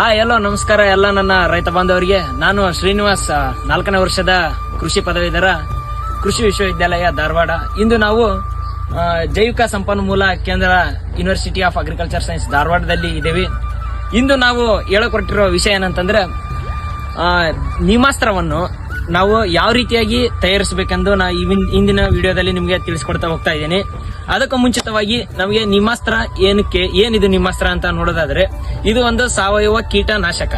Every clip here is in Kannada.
ಎಲ್ಲೋ ನಮಸ್ಕಾರ ಎಲ್ಲ ನನ್ನ ರೈತ ಬಾಂಧವರಿಗೆ. ನಾನು ಶ್ರೀನಿವಾಸ್, 4ನೇ ವರ್ಷದ ಕೃಷಿ ಪದವೀಧರ, ಕೃಷಿ ವಿಶ್ವವಿದ್ಯಾಲಯ ಧಾರವಾಡ. ಇಂದು ನಾವು ಜೈವಿಕ ಸಂಪನ್ಮೂಲ ಕೇಂದ್ರ ಯೂನಿವರ್ಸಿಟಿ ಆಫ್ ಅಗ್ರಿಕಲ್ಚರ್ ಸೈನ್ಸ್ ಧಾರವಾಡದಲ್ಲಿ ಇದ್ದೇವೆ. ಇಂದು ನಾವು ಹೇಳಕೊಟ್ಟಿರೋ ವಿಷಯ ಏನಂತಂದ್ರೆ, ನೀಮಾಸ್ತ್ರವನ್ನು ನಾವು ಯಾವ ರೀತಿಯಾಗಿ ತಯಾರಿಸಬೇಕೆಂದು ನಾ ಇಂದಿನ ವಿಡಿಯೋದಲ್ಲಿ ನಿಮಗೆ ತಿಳಿಸ್ಕೊಡ್ತಾ ಹೋಗ್ತಾ ಇದ್ದೇನೆ. ಅದಕ್ಕೂ ಮುಂಚಿತವಾಗಿ ನಮಗೆ ನೀಮಾಸ್ತ್ರ ಏನಿದು ನೀಮಾಸ್ತ್ರ ಅಂತ ನೋಡೋದಾದ್ರೆ, ಇದು ಒಂದು ಸಾವಯವ ಕೀಟನಾಶಕ.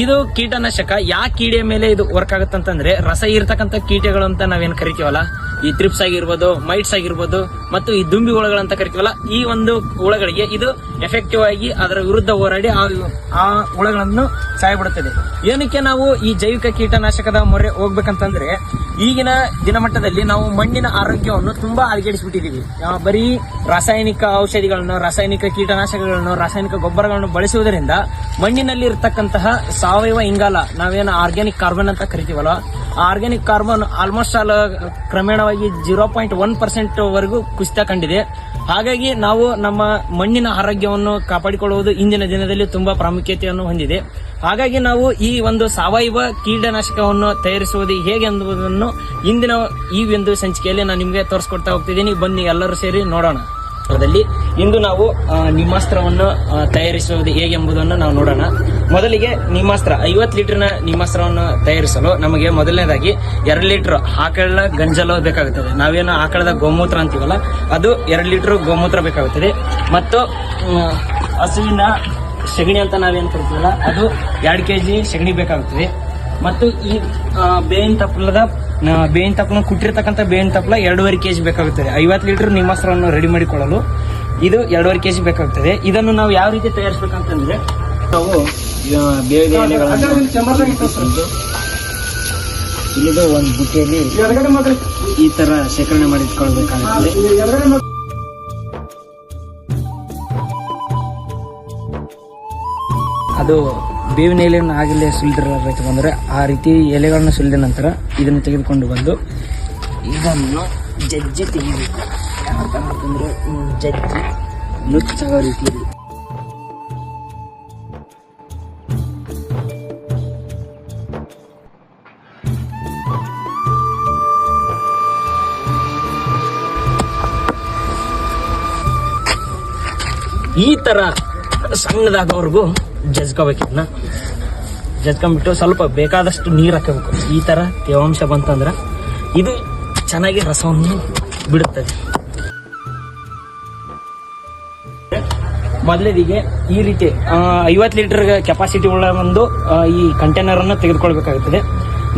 ಇದು ಕೀಟನಾಶಕ ಯಾವ ಕೀಡೆಯ ಮೇಲೆ ಇದು ವರ್ಕ್ ಆಗುತ್ತಂತಂದ್ರೆ, ರಸ ಇರ್ತಕ್ಕಂಥ ಕೀಟಗಳು ಅಂತ ನಾವೇನು ಕರಿತೀವಲ್ಲ, ಈ ಥ್ರಿಪ್ಸ್ ಆಗಿರ್ಬೋದು, ಮೈಟ್ಸ್ ಆಗಿರ್ಬೋದು, ಮತ್ತು ಈ ದುಂಬಿ ಹುಳಗಳಂತ ಕರಿತೀವಲ್ಲ, ಈ ಒಂದು ಹುಳಗಳಿಗೆ ಇದು ಎಫೆಕ್ಟಿವ್ ಆಗಿ ಅದರ ವಿರುದ್ಧ ಹೋರಾಡಿ ಆ ಹುಳಗಳನ್ನು ಸಾಯಬಿಡುತ್ತದೆ. ಏನಕ್ಕೆ ನಾವು ಈ ಜೈವಿಕ ಕೀಟನಾಶಕದ ಮೊರೆ ಹೋಗ್ಬೇಕಂತಂದ್ರೆ, ಈಗಿನ ದಿನಮಟ್ಟದಲ್ಲಿ ನಾವು ಮಣ್ಣಿನ ಆರೋಗ್ಯವನ್ನು ತುಂಬಾ ಹದಗೆಡಿಸಿಬಿಟ್ಟಿದೀವಿ. ಬರೀ ರಾಸಾಯನಿಕ ಔಷಧಿಗಳನ್ನು, ರಾಸಾಯನಿಕ ಕೀಟನಾಶಕಗಳನ್ನು, ರಾಸಾಯನಿಕ ಗೊಬ್ಬರಗಳನ್ನು ಬಳಸುವುದರಿಂದ ಮಣ್ಣಿನಲ್ಲಿ ಇರತಕ್ಕಂತಹ ಸಾವಯವ ಇಂಗಾಲ, ನಾವೇನು ಆರ್ಗ್ಯಾನಿಕ್ ಕಾರ್ಬನ್ ಅಂತ ಕರಿತೀವಲ್ಲ, ಆ ಆರ್ಗ್ಯಾನಿಕ್ ಕಾರ್ಬನ್ ಆಲ್ಮೋಸ್ಟ್ ಆಲ್ ಕ್ರಮೇಣವಾಗಿ 0.1% ವರೆಗೂ ಕುಸಿತ ಕಂಡಿದೆ. ಹಾಗಾಗಿ ನಾವು ನಮ್ಮ ಮಣ್ಣಿನ ಆರೋಗ್ಯವನ್ನು ಕಾಪಾಡಿಕೊಳ್ಳುವುದು ಇಂದಿನ ದಿನದಲ್ಲಿ ತುಂಬಾ ಪ್ರಾಮುಖ್ಯತೆಯನ್ನು ಹೊಂದಿದೆ. ಹಾಗಾಗಿ ನಾವು ಈ ಒಂದು ಸಾವಯವ ಕೀಟನಾಶಕವನ್ನು ತಯಾರಿಸುವುದು ಹೇಗೆ ಎಂಬುದನ್ನು ಇಂದಿನ ಈ ಒಂದು ಸಂಚಿಕೆಯಲ್ಲಿ ನಾನು ನಿಮಗೆ ತೋರಿಸ್ಕೊಡ್ತಾ ಹೋಗ್ತಿದ್ದೀನಿ. ಬನ್ನಿ ಎಲ್ಲರೂ ಸೇರಿ ನೋಡೋಣ. ಇಂದು ನಾವು ನೀಮಾಸ್ತ್ರವನ್ನು ತಯಾರಿಸುವುದು ಹೇಗೆ ಎಂಬುದನ್ನು ನಾವು ನೋಡೋಣ. ಮೊದಲಿಗೆ ನೀಮಾಸ್ತ್ರ 50 ಲೀಟರ್ನ ನೀಮಾಸ್ತ್ರವನ್ನು ತಯಾರಿಸಲು ನಮಗೆ ಮೊದಲನೇದಾಗಿ 2 ಲೀಟರ್ ಆಕಳ ಗಂಜಲು ಬೇಕಾಗುತ್ತದೆ. ನಾವೇನು ಆಕಳದ ಗೋಮೂತ್ರ ಅಂತೀವಲ್ಲ, ಅದು 2 ಲೀಟರ್ ಗೋಮೂತ್ರ ಬೇಕಾಗುತ್ತದೆ. ಮತ್ತು ಹಸುವಿನ ಸಗಣಿ ಅಂತ ನಾವೇನು ಕರಿತೀವಲ್ಲ, ಅದು 2 kg ಸಗಣಿ ಬೇಕಾಗುತ್ತದೆ. ಮತ್ತು ಈ ಬೇವಿನ ತಪ್ಪಲ ಕುಟ್ಟಿರ್ತಕ್ಕಂಥ ಬೇವಿನ ತಪ್ಪಲ 2.5 kg ಬೇಕಾಗುತ್ತದೆ. 50 ಲೀಟರ್ ನೀಮಾಸ್ತ್ರವನ್ನು ರೆಡಿ ಮಾಡಿಕೊಳ್ಳಲು ಇದು 2.5 kg ಬೇಕಾಗುತ್ತದೆ. ಇದನ್ನು ನಾವು ಯಾವ ರೀತಿ ತಯಾರಿಸಬೇಕಂತಂದ್ರೆ, ನಾವು ಬೇವಿನ ಎಲೆಗಳನ್ನು ಇಲ್ಲಿದು ಒಂದು ಬುಟ್ಟಿಯಲ್ಲಿ ಈ ತರ ಶೇಖರಣೆ ಮಾಡಿಟ್ಕೊಳ್ಬೇಕಾಗುತ್ತದೆ. ಅದು ಬೇವಿನ ಎಲೆಯನ್ನು ಆಗಲೇ ಸುಲಿದಿರಬೇಕು ಬಂದರೆ, ಆ ರೀತಿ ಎಲೆಗಳನ್ನು ಸುಲಿದ ನಂತರ ಇದನ್ನು ತೆಗೆದುಕೊಂಡು ಬಂದು ಇದನ್ನು ಜಜ್ಜಿ ತೆಗಿಬೇಕು. ಯಾಕಂತಂದ್ರೆ ಜಜ್ಜಿ ನುಚ್ಚಾಗೋ ರೀತಿಯಲ್ಲಿ ಈ ತರ ಸಣ್ಣದಾಗವರೆಗೂ ಜಜ್ಕೋಬೇಕನ್ನ ಜಜ್ಕೊಂಡ್ಬಿಟ್ಟು ಸ್ವಲ್ಪ ಬೇಕಾದಷ್ಟು ನೀರು ಹಾಕಬೇಕು. ಈ ತರ ತೇವಾಂಶ ಬಂತಂದ್ರೆ ಇದು ಚೆನ್ನಾಗಿ ರಸವನ್ನು ಬಿಡುತ್ತದೆ. ಮೊದಲೇದಿಗೆ ಈ ರೀತಿ 50 ಲೀಟರ್ ಕೆಪಾಸಿಟಿ ಉಳ್ಳ ಒಂದು ಈ ಕಂಟೈನರ್ ಅನ್ನು ತೆಗೆದುಕೊಳ್ಬೇಕಾಗುತ್ತದೆ.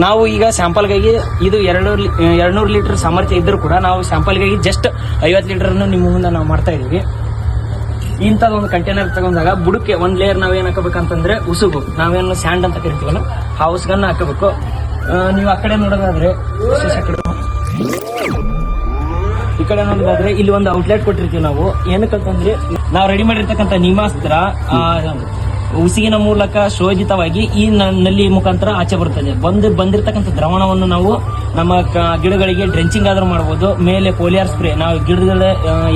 ನಾವು ಈಗ ಸ್ಯಾಂಪಲ್ಗಾಗಿ ಇದು 200 ಲೀಟರ್ ಸಾಮರ್ಥ್ಯ ಇದ್ರೂ ಕೂಡ ನಾವು ಸ್ಯಾಂಪಲ್ಗಾಗಿ ಜಸ್ಟ್ 50 ಲೀಟರ್ ಅನ್ನು ನಿಮ್ಮ ಮುಂದೆ ನಾವು ಮಾಡ್ತಾ ಇದೀವಿ. ಇಂಥದ್ದು ಒಂದು ಕಂಟೈನರ್ ತಗೊಂಡಾಗ ಬುಡಕ್ಕೆ ಒಂದು ಲೇಯರ್ ನಾವೇನು ಹಾಕಬೇಕಂತಂದ್ರೆ, ಉಸುಗು, ನಾವೇನು ಸ್ಯಾಂಡ್ ಅಂತ ಕರಿತೀವಲ್ಲ, ಆ ಉಸುಗನ್ನ ಹಾಕಬೇಕು. ನೀವು ಆ ಕಡೆ ನೋಡೋದಾದ್ರೆ, ಈ ಕಡೆ ನೋಡೋದಾದ್ರೆ ಇಲ್ಲಿ ಒಂದು ಔಟ್ಲೆಟ್ ಕೊಟ್ಟಿರ್ತೀವಿ ನಾವು. ಏನಕ್ಕಂತಂದ್ರೆ, ನಾವು ರೆಡಿ ಮಾಡಿರ್ತಕ್ಕಂಥ ನೀಮಾಸ್ತ್ರ ಉಸಿಗಿನ ಮೂಲಕ ಶೋಧಿತವಾಗಿ ಈ ನಲ್ಲಿ ಮುಖಾಂತರ ಆಚೆ ಬರುತ್ತದೆ. ಬಂದಿರತಕ್ಕಂಥ ದ್ರಾವಣವನ್ನು ನಾವು ನಮ್ಮ ಗಿಡಗಳಿಗೆ ಡ್ರೆಂಚಿಂಗ್ ಆದ್ರೂ ಮಾಡಬಹುದು. ಮೇಲೆ ಪೋಲಿಯರ್ ಸ್ಪ್ರೇ ನಾವು ಗಿಡಗಳ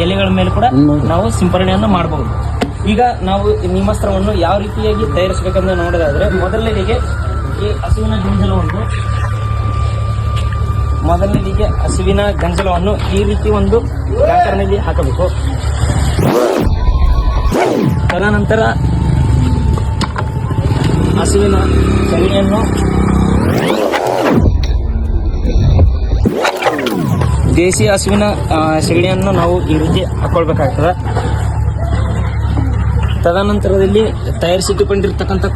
ಎಲೆಗಳ ಮೇಲೆ ಕೂಡ ನಾವು ಸಿಂಪರಣೆಯನ್ನು ಮಾಡಬಹುದು. ಈಗ ನಾವು ನೀಮಾಸ್ತ್ರವನ್ನು ಯಾವ ರೀತಿಯಾಗಿ ತಯಾರಿಸಬೇಕಂತ ನೋಡೋದಾದ್ರೆ, ಮೊದಲನೇದಿಗೆ ಹಸುವಿನ ಗಂಜಲವನ್ನು ಈ ರೀತಿ ಒಂದು ಟ್ಯಾಂಕರ್ನಲ್ಲಿ ಹಾಕಬೇಕು. ತದನಂತರ ಹಸುವಿನ ಸಗಣಿಯನ್ನು ದೇಸಿ ಹಸುವಿನ ಸಗಣಿಯನ್ನು ನಾವು ಈ ರೀತಿ ಹಾಕೊಳ್ಬೇಕಾಗ್ತದೆ. ತದನಂತರದಲ್ಲಿ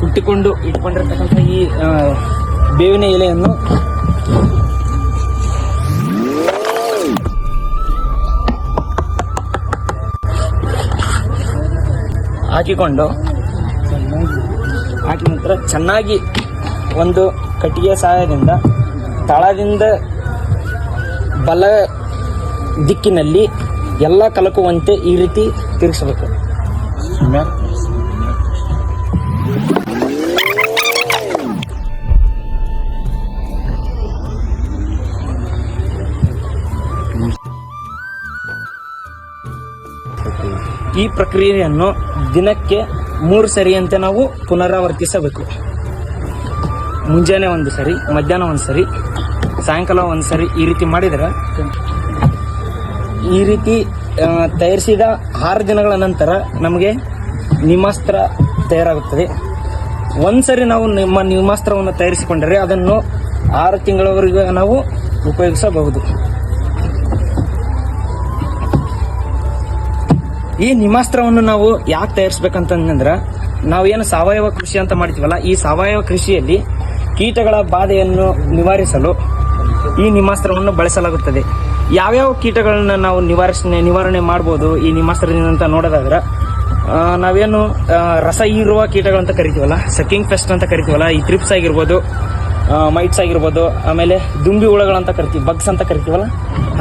ಕುಟ್ಟಿಕೊಂಡು ಇಟ್ಕೊಂಡಿರ್ತಕ್ಕಂಥ ಈ ಬೇವಿನ ಎಲೆಯನ್ನು ಹಾಕಿ ನಂತರ ಚೆನ್ನಾಗಿ ಒಂದು ಕಟ್ಟಿಗೆ ಸಹಾಯದಿಂದ ತಳದಿಂದ ಬಲ ದಿಕ್ಕಿನಲ್ಲಿ ಎಲ್ಲ ಕಲಕುವಂತೆ ಈ ರೀತಿ ತಿರುಗಿಸಬೇಕು. ಈ ಪ್ರಕ್ರಿಯೆಯನ್ನು ದಿನಕ್ಕೆ 3 ಸರಿ ಅಂತ ನಾವು ಪುನರಾವರ್ತಿಸಬೇಕು. ಮುಂಜಾನೆ 1 ಸರಿ, ಮಧ್ಯಾಹ್ನ 1 ಸರಿ, ಸಾಯಂಕಾಲ 1 ಸರಿ. ಈ ರೀತಿ ಮಾಡಿದರೆ ಈ ರೀತಿ ತಯಾರಿಸಿದ 6 ದಿನಗಳ ನಂತರ ನಮಗೆ ನಿಮಾಸ್ತ್ರ ತಯಾರಾಗುತ್ತದೆ. 1 ಸರಿ ನಾವು ನಿಮ್ಮ ನಿಮಾಸ್ತ್ರವನ್ನು ತಯಾರಿಸಿಕೊಂಡರೆ ಅದನ್ನು 6 ತಿಂಗಳವರೆಗೆ ನಾವು ಉಪಯೋಗಿಸಬಹುದು. ಈ ನಿಮಾಸ್ತ್ರವನ್ನು ನಾವು ಯಾಕೆ ತಯಾರಿಸ್ಬೇಕಂತಂದ್ರೆ, ನಾವೇನು ಸಾವಯವ ಕೃಷಿ ಅಂತ ಮಾಡ್ತೀವಲ್ಲ, ಈ ಸಾವಯವ ಕೃಷಿಯಲ್ಲಿ ಕೀಟಗಳ ಬಾಧೆಯನ್ನು ನಿವಾರಿಸಲು ಈ ನಿಮಾಸ್ತ್ರವನ್ನು ಬಳಸಲಾಗುತ್ತದೆ. ಯಾವ್ಯಾವ ಕೀಟಗಳನ್ನ ನಾವು ನಿವಾರಣೆ ಮಾಡ್ಬೋದು ಈ ನಿಮಾಸ್ತ್ರದಿಂದ ಅಂತ ನೋಡೋದಾದ್ರೆ, ನಾವೇನು ರಸ ಹೀರುವ ಕೀಟಗಳಂತ ಕರಿತೀವಲ್ಲ, ಸಕ್ಕಿಂಗ್ ಪೆಸ್ಟ್ ಅಂತ ಕರಿತೀವಲ್ಲ, ಈ ಥ್ರಿಪ್ಸ್ ಆಗಿರ್ಬೋದು, ಮೈಟ್ಸ್ ಆಗಿರ್ಬೋದು, ಆಮೇಲೆ ದುಂಬಿ ಹುಳಗಳಂತ ಕರಿತೀವಿ, ಬಗ್ಸ್ ಅಂತ ಕರಿತೀವಲ್ಲ,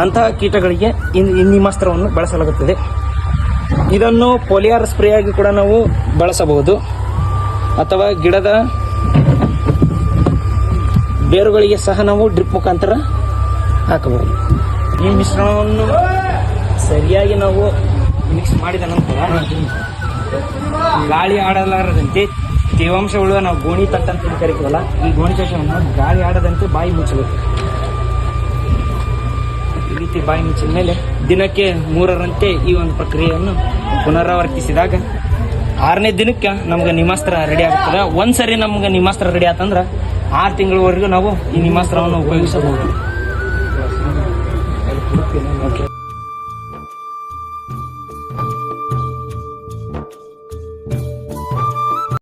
ಅಂತಹ ಕೀಟಗಳಿಗೆ ಈ ನಿಮಾಸ್ತ್ರವನ್ನು ಬಳಸಲಾಗುತ್ತದೆ. ಇದನ್ನು ಪೋಲಿಯಾರ್ ಸ್ಪ್ರೇ ಆಗಿ ಕೂಡ ನಾವು ಬಳಸಬಹುದು, ಅಥವಾ ಗಿಡದ ಬೇರುಗಳಿಗೆ ಸಹ ನಾವು ಡ್ರಿಪ್ ಮುಖಾಂತರ ಹಾಕಬಹುದು. ಈ ಮಿಶ್ರಣವನ್ನು ಸರಿಯಾಗಿ ನಾವು ಮಿಕ್ಸ್ ಮಾಡಿದ ನಂತರ ಗಾಳಿ ಆಡಲಾರದಂತೆ ತೇವಾಂಶ ಉಳಿದ ನಾವು ಗೋಣಿ ತಟ್ಟಂತ ಕರಿತೀವಲ್ಲ, ಈ ಗೋಣಿ ತಟ್ಟನ್ನು ಗಾಳಿ ಆಡದಂತೆ ಬಾಯಿ ಮುಚ್ಚಬೇಕು. ಈ ರೀತಿ ಬಾಯಿ ಮುಚ್ಚಿದ ಮೇಲೆ ದಿನಕ್ಕೆ 3ರಂತೆ ಈ ಒಂದು ಪ್ರಕ್ರಿಯೆಯನ್ನು ಪುನರಾವರ್ತಿಸಿದಾಗ 6ನೇ ದಿನಕ್ಕೆ ನಮ್ಗೆ ನಿಮಾಸ್ತ್ರ ರೆಡಿ ಆಗ್ತದೆ. 1 ಸರಿ ನಮ್ಗೆ ನಿಮಾಸ್ತ್ರ ರೆಡಿ ಆತಂದ್ರೆ 6 ತಿಂಗಳವರೆಗೂ ನಾವು ಈ ನಿಮಾಸ್ತ್ರವನ್ನು ಉಪಯೋಗಿಸಬಹುದು. ಓಕೆ.